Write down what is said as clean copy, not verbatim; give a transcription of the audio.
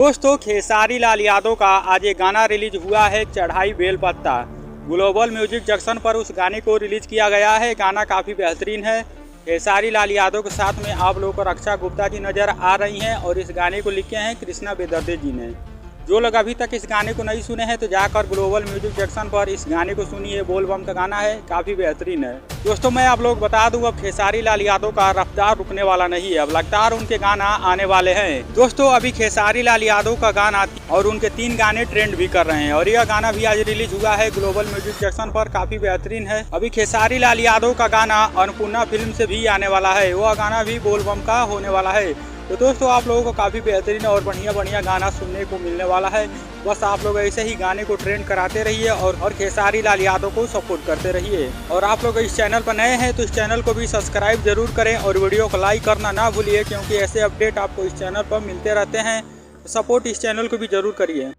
दोस्तों, खेसारी लाल यादव का आज एक गाना रिलीज हुआ है, चढ़ाई बेलपत्ता। ग्लोबल म्यूजिक जंक्शन पर उस गाने को रिलीज किया गया है। गाना काफ़ी बेहतरीन है। खेसारी लाल यादव के साथ में आप लोगों को रक्षा गुप्ता जी नज़र आ रही हैं और इस गाने को लिखे हैं कृष्णा बेदर्दे जी ने। जो लोग अभी तक इस गाने को नहीं सुने हैं तो जाकर ग्लोबल म्यूजिक जंक्शन पर इस गाने को सुनिए। बोल बम का गाना है, काफ़ी बेहतरीन है। दोस्तों, मैं आप लोग बता दूं, अब खेसारी लाल यादव का रफ्तार रुकने वाला नहीं है। अब लगातार उनके गाना आने वाले हैं। दोस्तों, अभी खेसारी लाल यादव का गाना और उनके 3 गाने ट्रेंड भी कर रहे हैं और यह गाना भी आज रिलीज हुआ है ग्लोबल म्यूजिक जंक्शन पर, काफ़ी बेहतरीन है। अभी खेसारी लाल यादव का गाना अन्नपूर्णा फिल्म से भी आने वाला है, वह गाना भी बोल बम का होने वाला है। तो दोस्तों, आप लोगों को काफ़ी बेहतरीन और बढ़िया गाना सुनने को मिलने वाला है। बस आप लोग ऐसे ही गाने को ट्रेंड कराते रहिए और खेसारी लाल यादव को सपोर्ट करते रहिए। और आप लोग इस चैनल पर नए हैं तो इस चैनल को भी सब्सक्राइब जरूर करें और वीडियो को लाइक करना ना भूलिए, क्योंकि ऐसे अपडेट आपको इस चैनल पर मिलते रहते हैं। सपोर्ट इस चैनल को भी जरूर करिए।